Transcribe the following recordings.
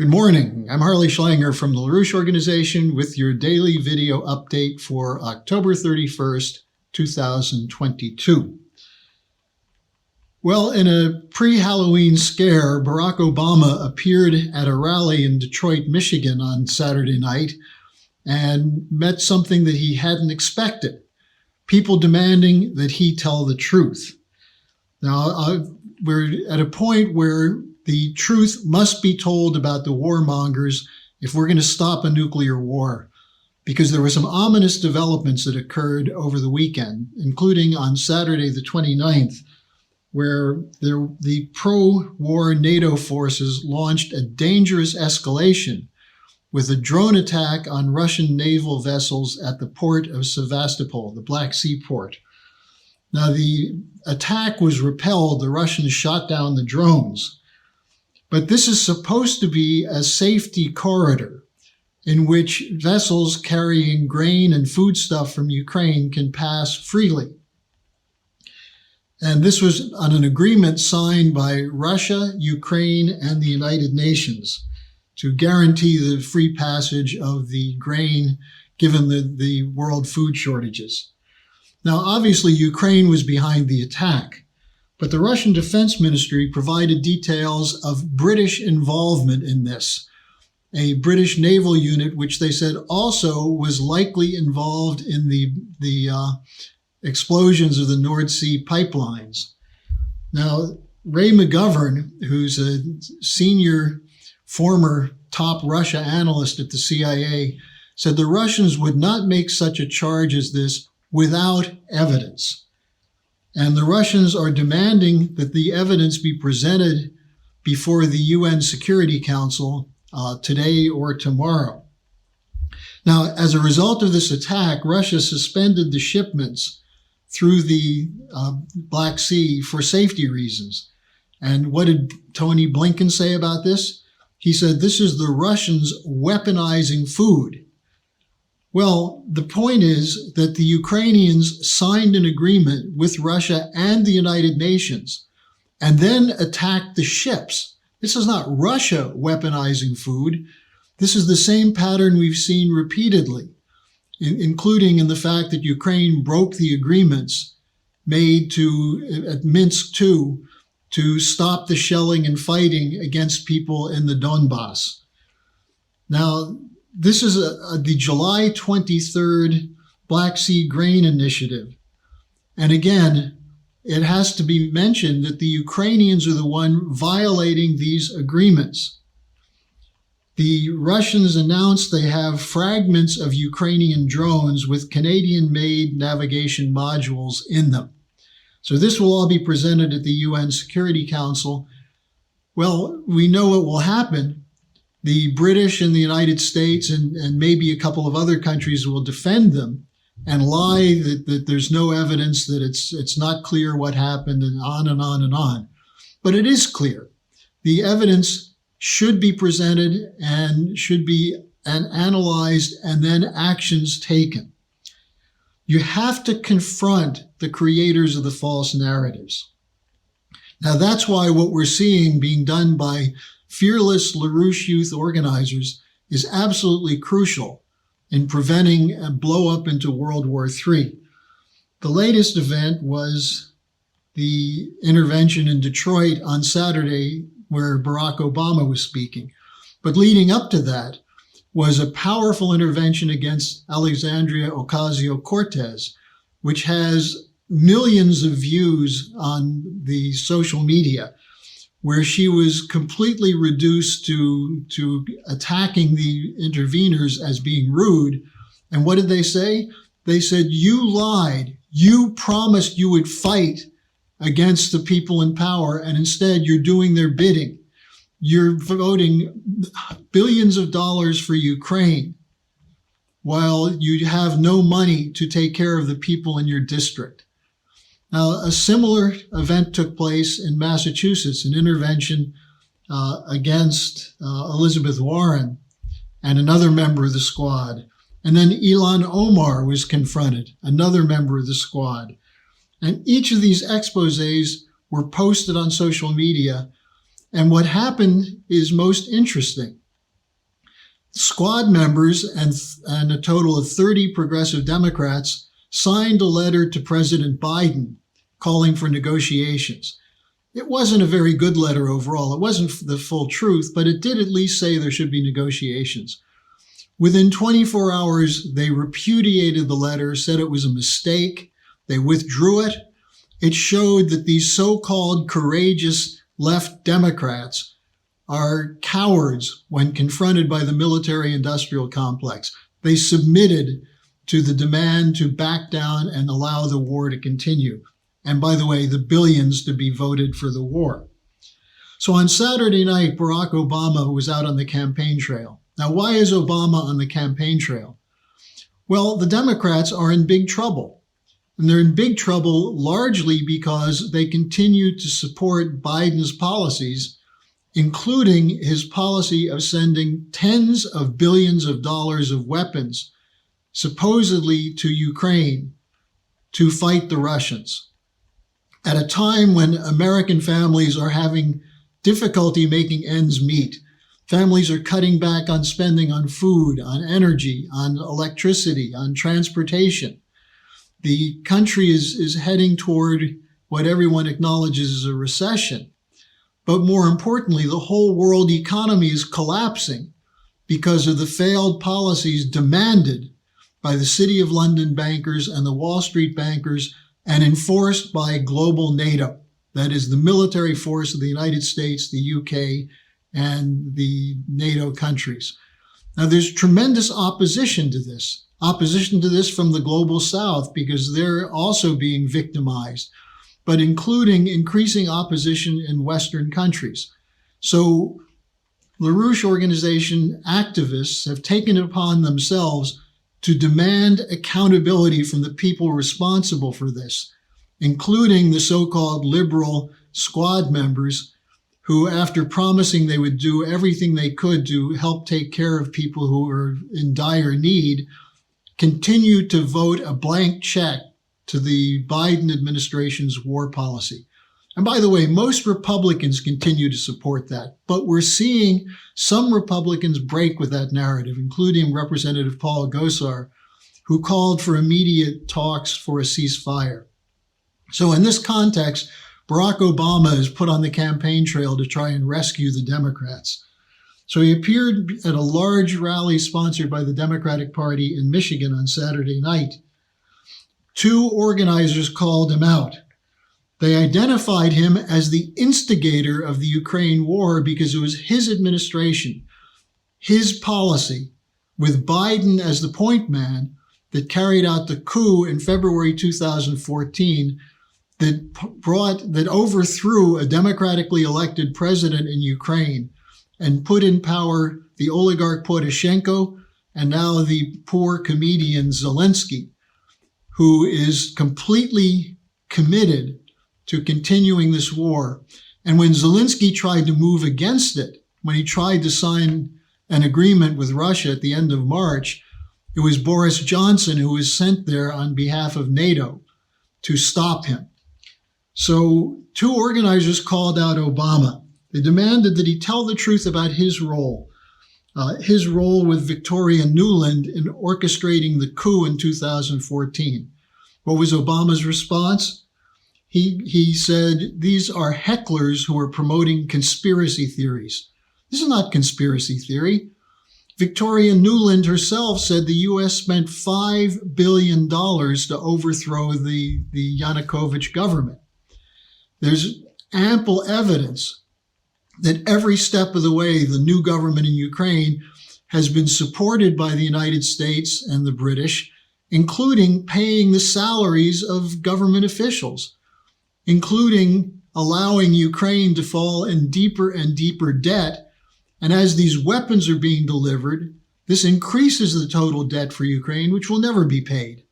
Good morning. I'm Harley Schlanger from the LaRouche Organization with your daily video update for October 31st, 2022. Well, in a pre-Halloween scare, Barack Obama appeared at a rally in Detroit, Michigan on Saturday night and met something that he hadn't expected. People demanding that he tell the truth. Now, we're at a point where the truth must be told about the warmongers if we're going to stop a nuclear war, because there were some ominous developments that occurred over the weekend, including on Saturday the 29th, where the pro-war NATO forces launched a dangerous escalation with a drone attack on Russian naval vessels at the Port of Sevastopol, the Black Sea port. Now, the attack was repelled. The Russians shot down the drones. But this is supposed to be a safety corridor in which vessels carrying grain and foodstuff from Ukraine can pass freely. And this was on an agreement signed by Russia, Ukraine, and the United Nations to guarantee the free passage of the grain given the world food shortages. Now, obviously, Ukraine was behind the attack. But the Russian Defense Ministry provided details of British involvement in this, a British naval unit which they said also was likely involved in the explosions of the North Sea pipelines. Now, Ray McGovern, who's a senior former top Russia analyst at the CIA, said the Russians would not make such a charge as this without evidence. And the Russians are demanding that the evidence be presented before the UN Security Council today or tomorrow. Now, as a result of this attack, Russia suspended the shipments through the Black Sea for safety reasons. And what did Tony Blinken say about this? He said, this is the Russians weaponizing food. Well, the point is that the Ukrainians signed an agreement with Russia and the United Nations and then attacked the ships. This is not Russia weaponizing food. This is the same pattern we've seen repeatedly, including in the fact that Ukraine broke the agreements made at Minsk II to stop the shelling and fighting against people in the Donbass. Now, this is the July 23rd Black Sea Grain Initiative. And again, it has to be mentioned that the Ukrainians are the one violating these agreements. The Russians announced they have fragments of Ukrainian drones with Canadian-made navigation modules in them. So this will all be presented at the UN Security Council. Well, we know what will happen. The British and the United States and maybe a couple of other countries will defend them and lie that there's no evidence, that it's not clear what happened, and on and on and on. But it is clear. The evidence should be presented and should be analyzed and then actions taken. You have to confront the creators of the false narratives. Now, that's why what we're seeing being done by fearless LaRouche youth organizers is absolutely crucial in preventing a blow-up into World War III. The latest event was the intervention in Detroit on Saturday where Barack Obama was speaking. But leading up to that was a powerful intervention against Alexandria Ocasio-Cortez, which has millions of views on the social media, where she was completely reduced to attacking the interveners as being rude. And what did they say? They said, you lied. You promised you would fight against the people in power, and instead you're doing their bidding. You're voting billions of dollars for Ukraine while you have no money to take care of the people in your district. Now, a similar event took place in Massachusetts, an intervention against Elizabeth Warren and another member of the squad. And then Ilhan Omar was confronted, another member of the squad. And each of these exposés were posted on social media. And what happened is most interesting. Squad members and a total of 30 progressive Democrats signed a letter to President Biden calling for negotiations. It wasn't a very good letter overall. It wasn't the full truth, but it did at least say there should be negotiations. Within 24 hours, they repudiated the letter, said it was a mistake. They withdrew it. It showed that these so-called courageous left Democrats are cowards when confronted by the military-industrial complex. They submitted to the demand to back down and allow the war to continue. And by the way, the billions to be voted for the war. So on Saturday night, Barack Obama was out on the campaign trail. Now, why is Obama on the campaign trail? Well, the Democrats are in big trouble. And they're in big trouble largely because they continue to support Biden's policies, including his policy of sending tens of billions of dollars of weapons, supposedly to Ukraine, to fight the Russians. At a time when American families are having difficulty making ends meet. Families are cutting back on spending on food, on energy, on electricity, on transportation. The country is heading toward what everyone acknowledges is a recession. But more importantly, the whole world economy is collapsing because of the failed policies demanded by the City of London bankers and the Wall Street bankers and enforced by global NATO. That is the military force of the United States, the UK, and the NATO countries. Now, there's tremendous opposition to this from the global South because they're also being victimized, but including increasing opposition in Western countries. So LaRouche Organization activists have taken it upon themselves to demand accountability from the people responsible for this, including the so-called liberal squad members who, after promising they would do everything they could to help take care of people who are in dire need, continue to vote a blank check to the Biden administration's war policy. And by the way, most Republicans continue to support that, but we're seeing some Republicans break with that narrative, including Representative Paul Gosar, who called for immediate talks for a ceasefire. So in this context, Barack Obama is put on the campaign trail to try and rescue the Democrats. So he appeared at a large rally sponsored by the Democratic Party in Michigan on Saturday night. Two organizers called him out. They identified him as the instigator of the Ukraine war because it was his administration, his policy, with Biden as the point man, that carried out the coup in February 2014 that overthrew a democratically elected president in Ukraine and put in power the oligarch Poroshenko and now the poor comedian Zelensky, who is completely committed to continuing this war. And when Zelensky tried to move against it, when he tried to sign an agreement with Russia at the end of March, it was Boris Johnson who was sent there on behalf of NATO to stop him. So two organizers called out Obama. They demanded that he tell the truth about his role with Victoria Nuland in orchestrating the coup in 2014. What was Obama's response? He said, these are hecklers who are promoting conspiracy theories. This is not conspiracy theory. Victoria Nuland herself said the U.S. spent $5 billion to overthrow the Yanukovych government. There's ample evidence that every step of the way, the new government in Ukraine has been supported by the United States and the British, including paying the salaries of government officials, including allowing Ukraine to fall in deeper and deeper debt. And as these weapons are being delivered, this increases the total debt for Ukraine, which will never be paid.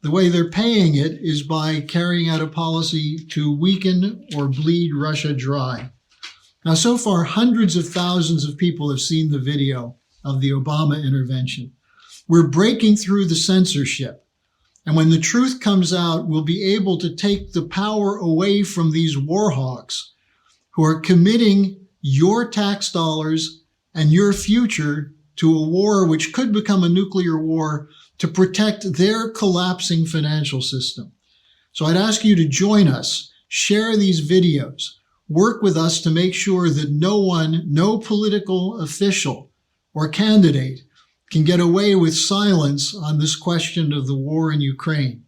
The way they're paying it is by carrying out a policy to weaken or bleed Russia dry. Now, so far, hundreds of thousands of people have seen the video of the Obama intervention. We're breaking through the censorship. And when the truth comes out, we'll be able to take the power away from these war hawks who are committing your tax dollars and your future to a war which could become a nuclear war to protect their collapsing financial system. So I'd ask you to join us, share these videos, work with us to make sure that no political official or candidate can get away with silence on this question of the war in Ukraine.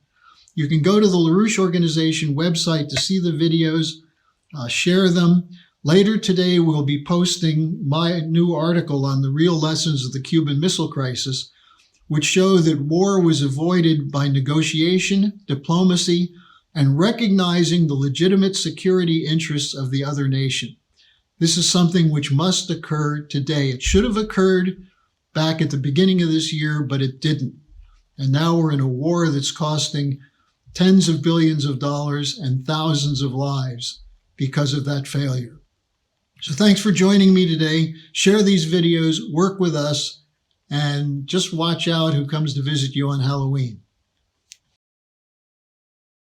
You can go to the LaRouche Organization website to see the videos, share them. Later today, we'll be posting my new article on the real lessons of the Cuban Missile Crisis, which show that war was avoided by negotiation, diplomacy, and recognizing the legitimate security interests of the other nation. This is something which must occur today. It should have occurred back at the beginning of this year, but it didn't. And now we're in a war that's costing tens of billions of dollars and thousands of lives because of that failure. So thanks for joining me today. Share these videos, work with us, and just watch out who comes to visit you on Halloween.